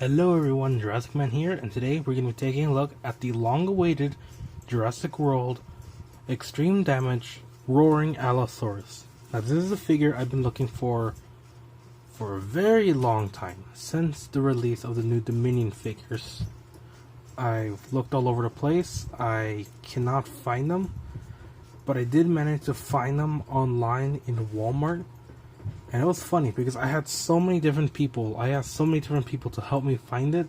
Hello everyone, Jurassic Man here, and today we're going to be taking a look at the long-awaited Jurassic World Extreme Damage Roaring Allosaurus. Now this is a figure I've been looking for a very long time, since the release of the new Dominion figures. I've looked all over the place, I cannot find them, but I did manage to find them online in Walmart. And it was funny because I had so many different people. I asked so many different people to help me find it.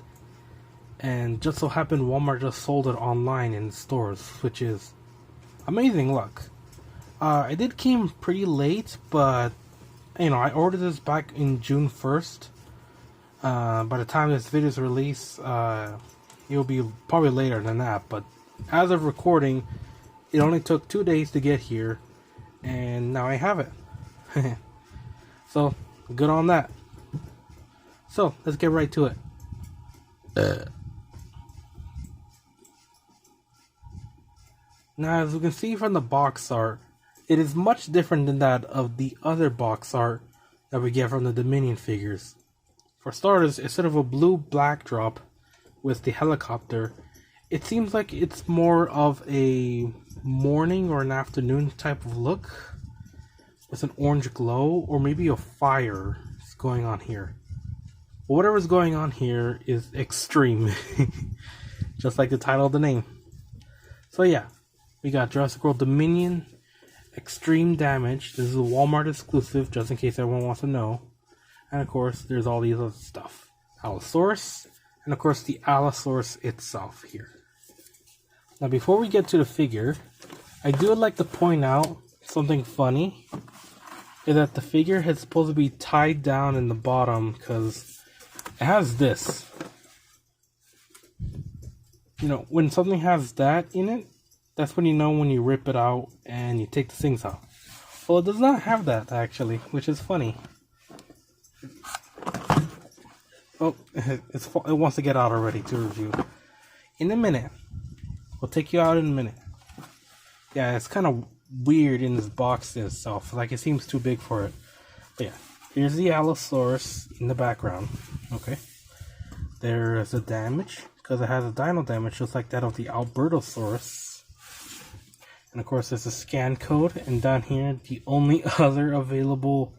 And just so happened Walmart just sold it online in stores, which is amazing luck. I did came pretty late, but I ordered this back in June 1st. By the time this video is released, it will be probably later than that. But as of recording, it only took 2 days to get here, and now I have it. So, good on that. So, let's get right to it. Now, as you can see from the box art, it is much different than that of the other box art that we get from the Dominion figures. For starters, instead of a blue backdrop with the helicopter, it seems like it's more of a morning or an afternoon type of look, with an orange glow, or maybe a fire is going on here. But whatever's going on here is extreme, just like the title of the name. So yeah, we got Jurassic World Dominion Extreme Damage. This is a Walmart exclusive, just in case everyone wants to know. And of course, there's all these other stuff. Allosaurus, and of course the Allosaurus itself here. Now before we get to the figure, I do like to point out something funny, is that the figure is supposed to be tied down in the bottom because it has this. When something has that in it, that's when you know when you rip it out and you take the things out. Well, it does not have that actually, which is funny. Oh, it wants to get out already to review. In a minute. We'll take you out in a minute. Yeah, it's kind of weird in this box itself, like it seems too big for it. But yeah, here's the Allosaurus in the background. Okay, there is a damage because it has a dino damage just like that of the Albertosaurus, and of course there's a scan code, and down here the only other available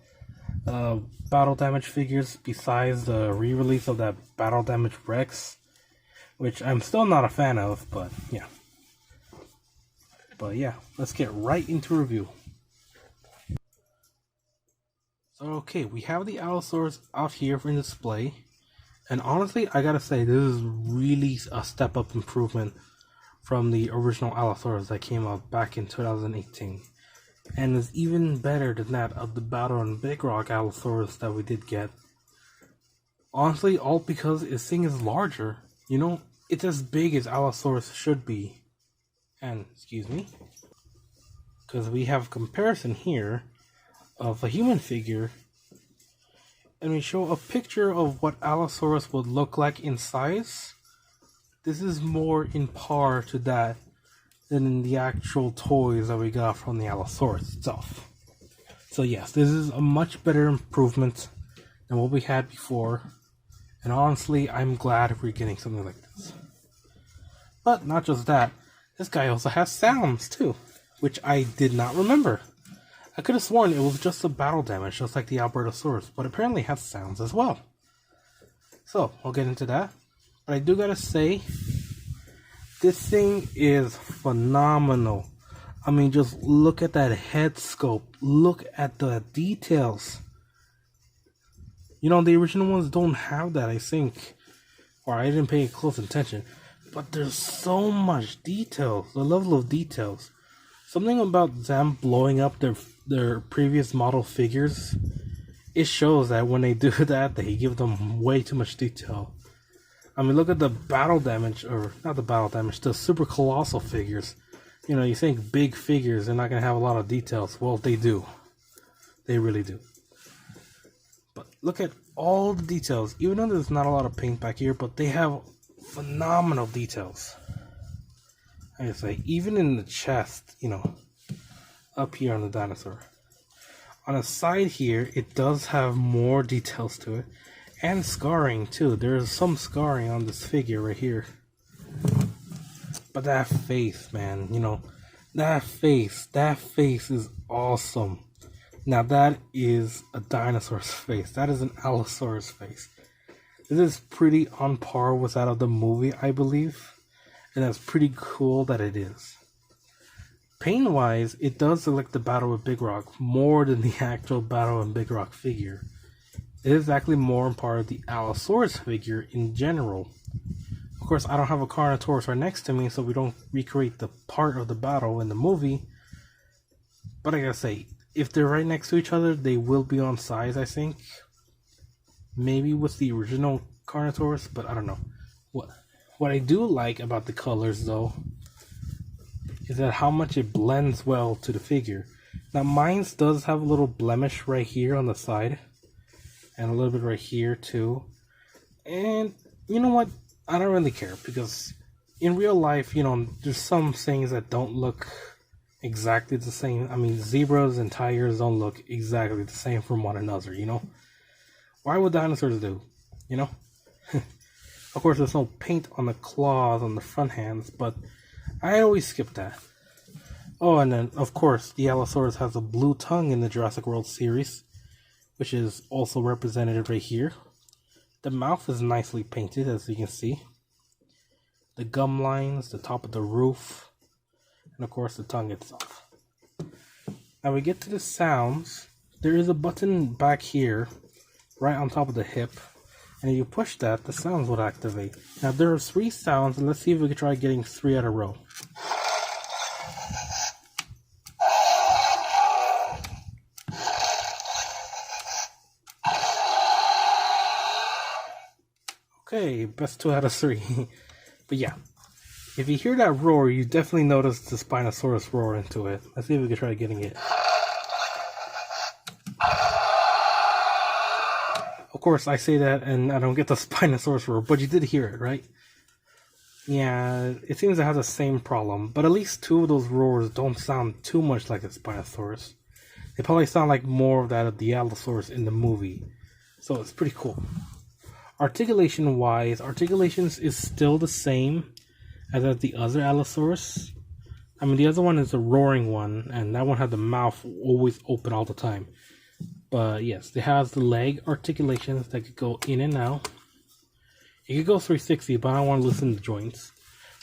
battle damage figures besides the re-release of that battle damage Rex, which I'm still not a fan of, but yeah. But yeah, let's get right into review. So okay, we have the Allosaurus out here for display. And honestly, I gotta say, this is really a step up improvement from the original Allosaurus that came out back in 2018. And is even better than that of the Battle and Big Rock Allosaurus that we did get. Honestly, all because this thing is larger. It's as big as Allosaurus should be. And excuse me, because we have comparison here of a human figure, and we show a picture of what Allosaurus would look like in size. This is more in par to that than in the actual toys that we got from the Allosaurus itself. So yes, this is a much better improvement than what we had before, and honestly, I'm glad we're getting something like this. But not just that, this guy also has sounds too, which I did not remember. I could have sworn it was just a battle damage, just like the Albertosaurus, but apparently it has sounds as well. So, I'll get into that. But I do gotta say, this thing is phenomenal. I mean, just look at that head sculpt. Look at the details. The original ones don't have that, I think. Or I didn't pay close attention. But there's so much detail, the level of details. Something about them blowing up their previous model figures, it shows that when they do that, they give them way too much detail. I mean, look at the battle damage, or not the battle damage, the super colossal figures. You think big figures, they're not going to have a lot of details. Well, they do. They really do. But look at all the details, even though there's not a lot of paint back here, but they have phenomenal details. I say, even in the chest, up here on the dinosaur. On the side here, it does have more details to it. And scarring too. There's some scarring on this figure right here. But that face, man, you know, that face is awesome. Now that is a dinosaur's face. That is an Allosaurus face. This is pretty on par with that of the movie, I believe. And that's pretty cool that it is. Paint-wise, it does look like the Battle with Big Rock more than the actual Battle with Big Rock figure. It is actually more on par with the Allosaurus figure in general. Of course, I don't have a Carnotaurus right next to me, so we don't recreate the part of the battle in the movie. But I gotta say, if they're right next to each other, they will be on size, I think. Maybe with the original Carnotaurus, but I don't know. What I do like about the colors, though, is that how much it blends well to the figure. Now, mine does have a little blemish right here on the side. And a little bit right here, too. And, you know what? I don't really care, because in real life, you know, there's some things that don't look exactly the same. I mean, zebras and tigers don't look exactly the same from one another, you know? Why would dinosaurs do, you know? Of course, there's no paint on the claws on the front hands, but I always skip that. Oh, and then, of course, the Allosaurus has a blue tongue in the Jurassic World series, which is also represented right here. The mouth is nicely painted, as you can see. The gum lines, the top of the roof, and of course the tongue itself. Now we get to the sounds. There is a button back here, right on top of the hip. And if you push that, the sounds would activate. Now there are 3 sounds, and let's see if we can try getting 3 at a row. Okay, best 2 out of 3. But yeah, if you hear that roar, you definitely notice the Spinosaurus roar into it. Let's see if we can try getting it. Of course, I say that and I don't get the Spinosaurus roar, but you did hear it, right? Yeah, it seems to have the same problem, but at least 2 of those roars don't sound too much like a Spinosaurus. They probably sound like more of that of the Allosaurus in the movie. So it's pretty cool. Articulation-wise, articulations is still the same as the other Allosaurus. I mean, the other one is a roaring one, and that one had the mouth always open all the time. But yes, it has the leg articulations that could go in and out. It could go 360, but I don't want to loosen the joints.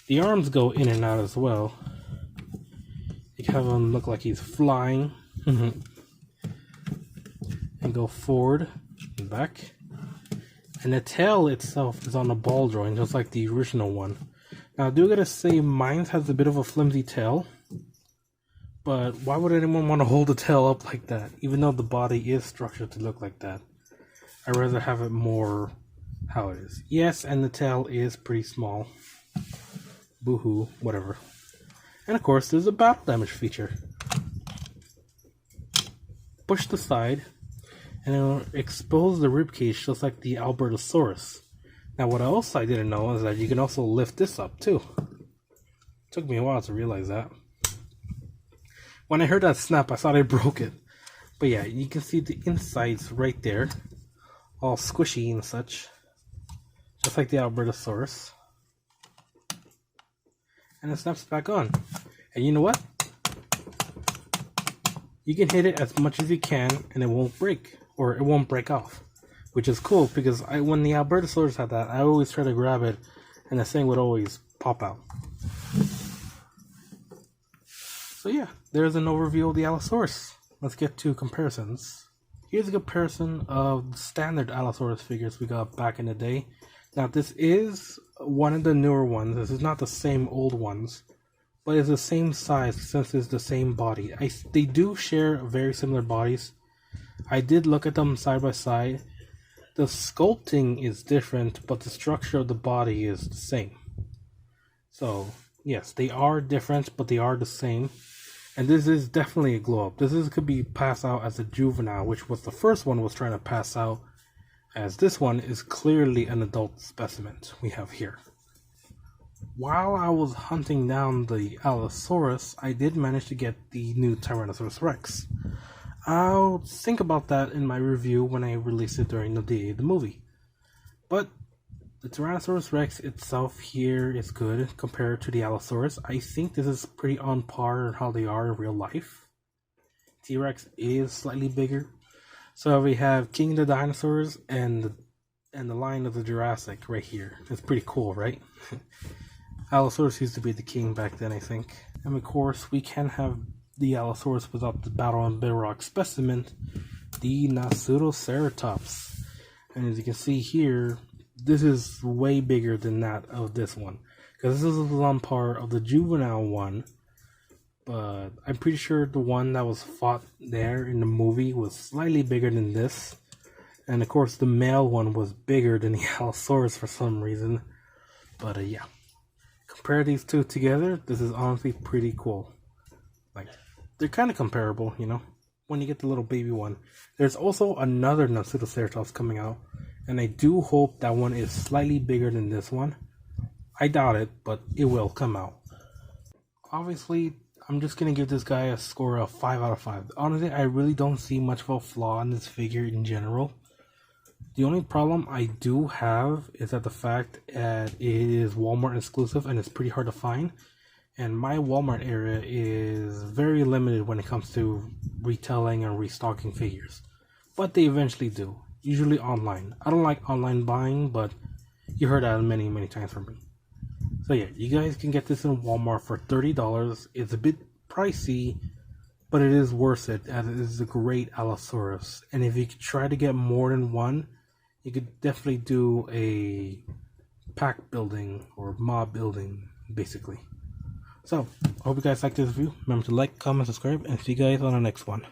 The arms go in and out as well. You can have him look like he's flying. And go forward and back. And the tail itself is on a ball joint, just like the original one. Now, I do gotta say, mine has a bit of a flimsy tail. But why would anyone want to hold the tail up like that? Even though the body is structured to look like that. I'd rather have it more how it is. Yes, and the tail is pretty small. Boo-hoo, whatever. And of course, there's a battle damage feature. Push the side, and it'll expose the ribcage just like the Albertosaurus. Now, what else I didn't know is that you can also lift this up too. Took me a while to realize that. When I heard that snap, I thought I broke it. But yeah, you can see the insides right there, all squishy and such, just like the Albertosaurus. And it snaps back on. And you know what? You can hit it as much as you can, and it won't break, or it won't break off, which is cool because when the Albertosaurus had that, I always try to grab it, and the thing would always pop out. So yeah, there's an overview of the Allosaurus. Let's get to comparisons. Here's a comparison of the standard Allosaurus figures we got back in the day. Now this is one of the newer ones. This is not the same old ones, but it's the same size since it's the same body. They do share very similar bodies. I did look at them side by side. The sculpting is different, but the structure of the body is the same. So, yes, they are different, but they are the same. And this is definitely a glow up. Could be passed out as a juvenile, which was the first one was trying to pass out, as this one is clearly an adult specimen we have here. While I was hunting down the Allosaurus, I did manage to get the new Tyrannosaurus Rex. I'll think about that in my review when I release it during the day of the movie. But the Tyrannosaurus Rex itself here is good compared to the Allosaurus. I think this is pretty on par on how they are in real life. T-Rex is slightly bigger. So we have King of the Dinosaurs and the Lion of the Jurassic right here. It's pretty cool, right? Allosaurus used to be the king back then, I think. And of course, we can have the Allosaurus without the Battle on Bedrock specimen, the Nasutoceratops. And as you can see here, this is way bigger than that of this one. Because this is on par of the juvenile one. But I'm pretty sure the one that was fought there in the movie was slightly bigger than this. And of course the male one was bigger than the Allosaurus for some reason. But yeah. Compare these two together, this is honestly pretty cool. Like, they're kind of comparable, you know, when you get the little baby one. There's also another Nasutoceratops coming out. And I do hope that one is slightly bigger than this one. I doubt it, but it will come out. Obviously, I'm just going to give this guy a score of 5 out of 5. Honestly, I really don't see much of a flaw in this figure in general. The only problem I do have is that the fact that it is Walmart exclusive and it's pretty hard to find. And my Walmart area is very limited when it comes to retailing and restocking figures. But they eventually do. Usually online. I don't like online buying, but you heard that many, many times from me. So yeah, you guys can get this in Walmart for $30. It's a bit pricey, but it is worth it, as it is a great Allosaurus. And if you try to get more than one, you could definitely do a pack building or mob building, basically. So, I hope you guys like this review. Remember to like, comment, subscribe, and see you guys on the next one.